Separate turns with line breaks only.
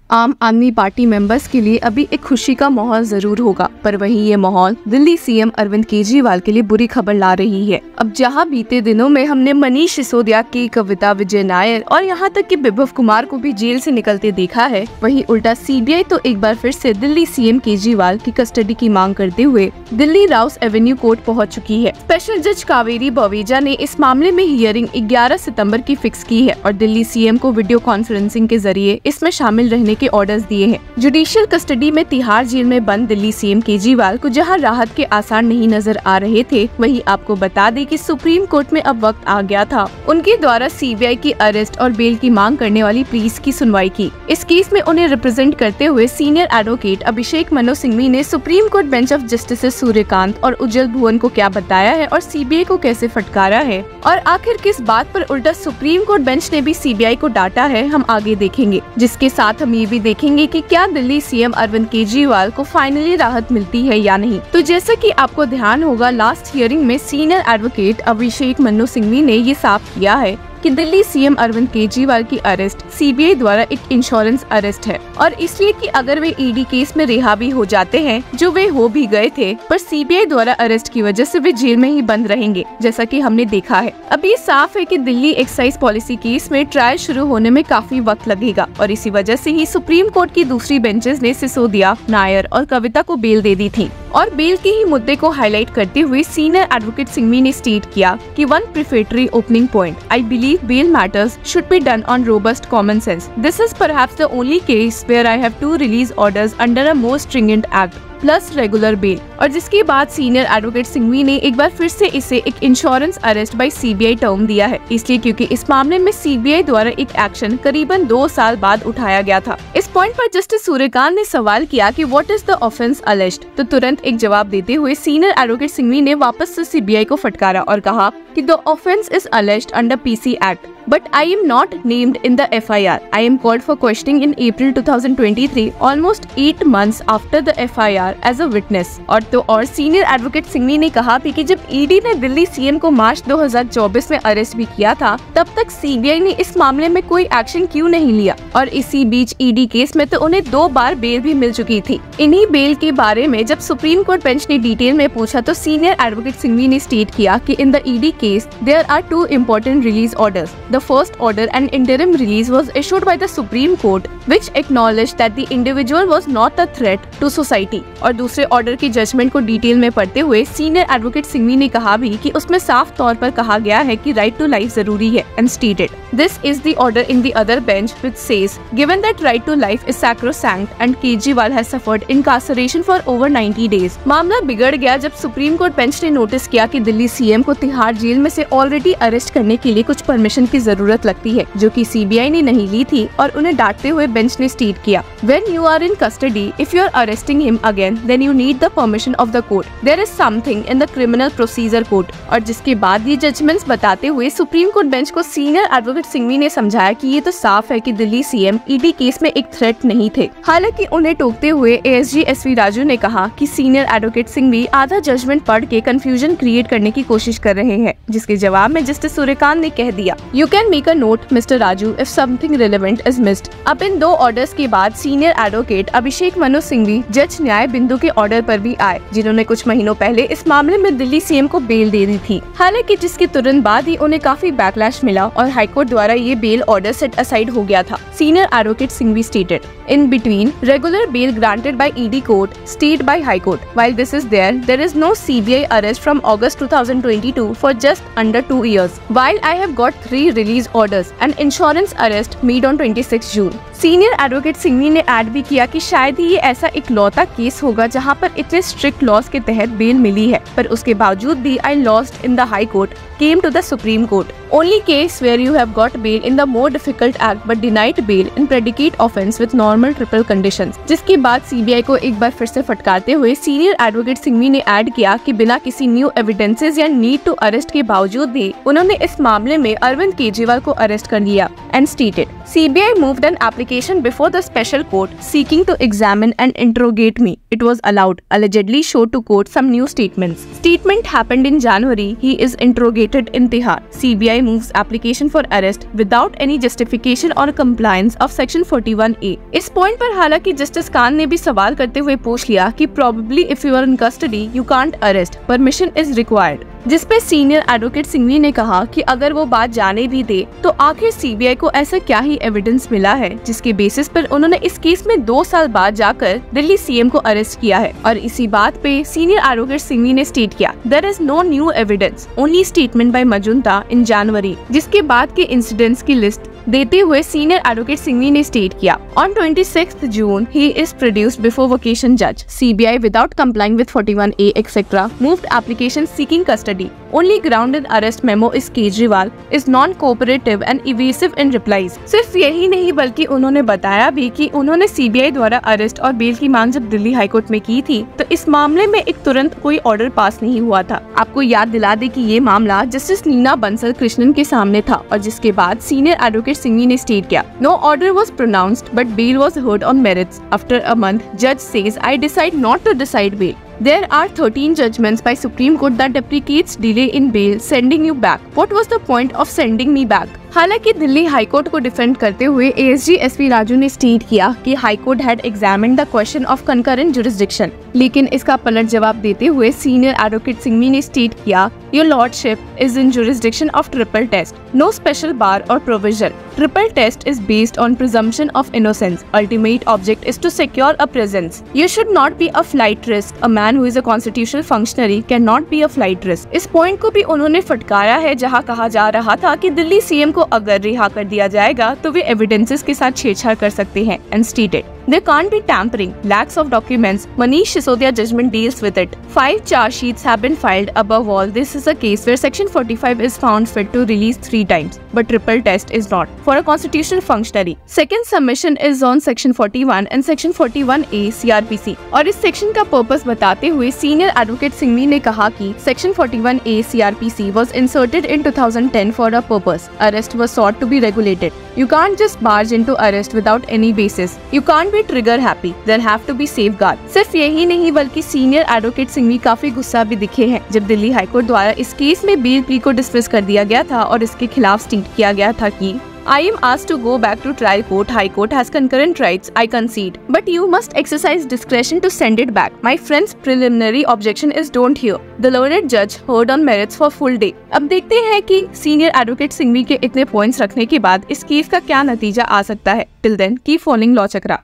आम आदमी party members के लिए अभी एक खुशी का माहौल जरूर होगा, पर वहीं ये माहौल दिल्ली सीएम अरविंद केजरीवाल के लिए बुरी खबर ला रही है। अब जहां बीते दिनों में हमने मनीष सिसोदिया की, कविता विजय नायर और यहां तक कि विभव कुमार को भी जेल से निकलते देखा है, वहीं उल्टा सीबीआई तो एक बार फिर से दिल्ली सीएम केजरीवाल की कस्टडी की मांग करते हुए दिल्ली राउस एवेन्यू कोर्ट पहुँच चुकी है। स्पेशल जज कावेरी बवेजा ने इस मामले में हियरिंग 11 सितम्बर की फिक्स की है और दिल्ली सीएम को वीडियो कॉन्फ्रेंसिंग के जरिए इसमें शामिल रहने के ऑर्डर्स दिए हैं। जुडिशियल कस्टडी में तिहाड़ जेल में बंद दिल्ली सीएम केजरीवाल को जहां राहत के आसार नहीं नजर आ रहे थे, वहीं आपको बता दें कि सुप्रीम कोर्ट में अब वक्त आ गया था उनके द्वारा सीबीआई की अरेस्ट और बेल की मांग करने वाली प्लीज की सुनवाई की। इस केस में उन्हें रिप्रेजेंट करते हुए सीनियर एडवोकेट अभिषेक मनु सिंघवी ने supreme court bench of justice Suryakant और उज्जवल भुवन को क्या बताया है और सीबीआई को कैसे फटकारा है, और आखिर किस बात पर उल्टा सुप्रीम कोर्ट बेंच ने भी सीबीआई को डांटा है, हम आगे देखेंगे। जिसके साथ हम ये भी देखेंगे कि क्या दिल्ली सीएम अरविंद केजरीवाल को फाइनली राहत मिलती है या नहीं। तो जैसा कि आपको ध्यान होगा, लास्ट हियरिंग में सीनियर एडवोकेट अभिषेक मनु सिंघवी ने ये साफ किया है कि दिल्ली सीएम अरविंद केजरीवाल की अरेस्ट सीबीआई द्वारा एक इंश्योरेंस अरेस्ट है, और इसलिए कि अगर वे ईडी केस में रिहा भी हो जाते हैं, जो वे हो भी गए थे, पर सीबीआई द्वारा अरेस्ट की वजह से वे जेल में ही बंद रहेंगे, जैसा कि हमने देखा है। अब ये साफ है कि दिल्ली एक्साइज पॉलिसी केस में ट्रायल शुरू होने में काफी वक्त लगेगा, और इसी वजह से ही सुप्रीम कोर्ट की दूसरी बेंचेस ने सिसोदिया, नायर और कविता को बेल दे दी थी। और बेल के ही मुद्दे को हाईलाइट करते हुए सीनियर एडवोकेट सिंघवी ने स्टेट किया कि one prefatory opening point, I believe bail matters should be done on robust common sense. This is perhaps the only case where I have two release orders under a more stringent act plus regular bell. और जिसके बाद senior advocate Singhvi ने एक बार फिर से इसे एक insurance arrest by CBI term दिया है, इसलिए क्योंकि इस मामले में सीबीआई द्वारा एक एक्शन करीबन 2 साल बाद उठाया गया था। इस पॉइंट पर जस्टिस सूर्यकांत ने सवाल किया कि what is the offence alleged, तो तुरंत एक जवाब देते हुए सीनियर एडवोकेट सिंघवी ने वापस से सीबीआई को फटकारा और कहा कि the offence is alleged under PC act, but I am not named in the FIR. I am called for questioning in April 2023, almost 8 months after the FIR as a witness. और senior advocate Singhvi ने कहा भी कि जब ED ने Delhi CM को मार्च 2024 में arrest भी किया था, तब तक सीबीआई ने इस मामले में कोई एक्शन क्यों नहीं लिया, और इसी बीच ईडी केस में तो उन्हें 2 बार बेल भी मिल चुकी थी। इन्हीं बेल के बारे में जब सुप्रीम कोर्ट बेंच ने डिटेल में पूछा, तो सीनियर एडवोकेट सिंघवी ने स्टेट किया कि in the ED case there are 2 important release orders. The first order, an interim release, was issued by the Supreme Court, which acknowledged that the individual was not a threat to society. और दूसरे order की judgement को detail में पढ़ते हुए senior advocate Singhvi ने कहा भी कि उसमें साफ तौर पर कहा गया है कि राइट टू लाइफ जरूरी है, and stated, this is the order in the other bench which says, given that right to life is sacrosanct and Kejriwal has suffered incarceration for over 90 days. मामला बिगड़ गया जब सुप्रीम कोर्ट बेंच ने notice किया कि Delhi CM को Tihar jail में से ऑलरेडी अरेस्ट करने के लिए कुछ परमिशन की जरूरत लगती है, जो कि सीबीआई ने नहीं ली थी, और उन्हें डांटते हुए बेंच ने स्टेट किया, when you are in custody, if you are arresting him again, then you need the permission of the court. There is something in the criminal procedure code. और जिसके बाद ये जजमेंट्स बताते हुए सुप्रीम कोर्ट बेंच को senior advocate Singhvi ने समझाया कि ये तो साफ है कि दिल्ली सीएम ईडी केस में एक थ्रेट नहीं थे। हालांकि उन्हें टोकते हुए एएसजी एसवी राजू ने कहा कि सीनियर एडवोकेट सिंघवी आधा जजमेंट पढ़ के कंफ्यूजन क्रिएट करने की कोशिश कर रहे हैं, जिसके जवाब में जस्टिस सूर्यकांत ने कह दिया, you can make a note mister Raju if something relevant is missed. अब इन 2 ऑर्डर्स के बाद सीनियर एडवोकेट अभिषेक मनु सिंघवी जज न्याय बिंदु के ऑर्डर पर भी आए, जिन्होंने कुछ महीनों पहले इस मामले में दिल्ली सीएम को बेल दे दी थी। हालांकि जिसके तुरंत बाद ही उन्हें काफी बैकलैश मिला और हाईकोर्ट द्वारा ये बेल ऑर्डर सेट असाइड हो गया था। Senior advocate Singhvi stated, in between, regular bail granted by ED court stayed by High Court. While this is there is no CBI arrest from August 2022 for just under 2 years. While I have got 3 release orders and insurance arrest made on 26 June. Senior advocate Singhvi ने add भी किया कि शायद ही ये ऐसा इकलौता case होगा जहां पर इतने स्ट्रिक्ट लॉज के तहत बेल मिली है, पर उसके बावजूद भी I lost in the High Court, came to the Supreme Court. Only case where you have got bail in the more difficult act but denied bail in predicate offence with normal triple conditions. जिसके बाद CBI को एक बार फिर से फटकारते हुए senior advocate Singhvi ने add किया कि बिना किसी न्यू एविडेंसेस या नीड टू अरेस्ट के बावजूद भी उन्होंने इस मामले में अरविंद केजरीवाल को अरेस्ट कर लिया, and stated, CBI moved an application before the special court seeking to examine and interrogate me. It was allowed, allegedly showed to court some new statements. Statement happened in January. He is interrogated in Tihar. CBI moves application for arrest without any justification or compliance of section 41A. इस point पर हालांकि justice Khan ने भी सवाल करते हुए पूछ लिया कि probably if you are in custody you can't arrest, permission is required. जिस पे सीनियर एडवोकेट सिंघवी ने कहा कि अगर वो बात जाने भी दे तो आखिर सीबीआई को ऐसा क्या ही एविडेंस मिला है जिसके बेसिस पर उन्होंने इस केस में 2 साल बाद जाकर दिल्ली सीएम को अरेस्ट किया है। और इसी बात पे सीनियर एडवोकेट सिंघवी ने स्टेट किया, there is no new evidence, only statement by Magunta in January. जिसके बाद के इंसिडेंट्स की लिस्ट देते हुए सीनियर एडवोकेट सिंघवी ने स्टेट किया, on 26 June he is produced before vacation जज। CBI without complying with 41A etcetera moved application seeking custody. Only ground in arrest memo is Kejriwal is non-cooperative and evasive in replies। सिर्फ यही नहीं बल्कि उन्होंने बताया भी कि उन्होंने सीबीआई द्वारा अरेस्ट और बेल की मांग जब दिल्ली हाईकोर्ट में की थी तो इस मामले में एक तुरंत कोई ऑर्डर पास नहीं हुआ था। आपको याद दिला दे कि ये मामला जस्टिस नीना बंसल कृष्णन के सामने था और जिसके बाद सीनियर एडवोकेट सिंघवी ने स्टेट किया, no order was pronounced but bail was heard on merits. After a month जज says I decide not to decide bail. There are 13 judgments by Supreme Court that deprecates delay in bail, sending you back. What was the point of sending me back? हालांकि Delhi high court को defend करते हुए ASG SP Raju ने state किया कि high court had examined the question of concurrent jurisdiction, लेकिन इसका पलट जवाब देते हुए सीनियर एडवोकेट सिंघवी ने स्टेट किया, your lordship is in jurisdiction of triple test, no special bar or provision. Triple test is based on presumption of innocence. Ultimate object is to secure a presence. You should not be a flight risk. A man who is a constitutional functionary cannot be a flight risk. इस point को भी उन्होंने फटकारा है जहां कहा जा रहा था कि दिल्ली सीएम को अगर रिहा कर दिया जाएगा तो वे एविडेंसेस के साथ छेड़छाड़ कर सकते हैं। And stated, there can't be tampering, lacks of documents. Manish Sisodia judgment deals with it. 5 charge sheets have been filed. Above all, this is a case where Section 45 is found fit to release 3 times, but triple test is not. For a constitutional functionary, second submission is on Section 41 and Section 41A CRPC. और इस section का purpose बताते हुए senior advocate Singhvi ने कहा कि Section 41A CRPC was inserted in 2010 for a purpose. Arrest was sought to be regulated. You can't just barge into arrest without any basis. You can't be trigger happy. There have to be safeguard. सिर्फ यही नहीं बल्कि senior advocate Singhvi काफी गुस्सा भी दिखे हैं जब दिल्ली हाईकोर्ट द्वारा इस केस में बेल प्ली को डिसमिस कर दिया गया था और इसके खिलाफ स्टेट किया गया था कि I am asked to go back to trial court. High court has concurrent rights. I concede. But you must exercise discretion to send it back. My friend's preliminary objection is don't hear. The learned judge heard on merits for full day. अब देखते हैं कि senior advocate Singhvi के इतने points रखने के बाद इस केस का क्या नतीजा आ सकता है। Till then, keep following law चक्रा।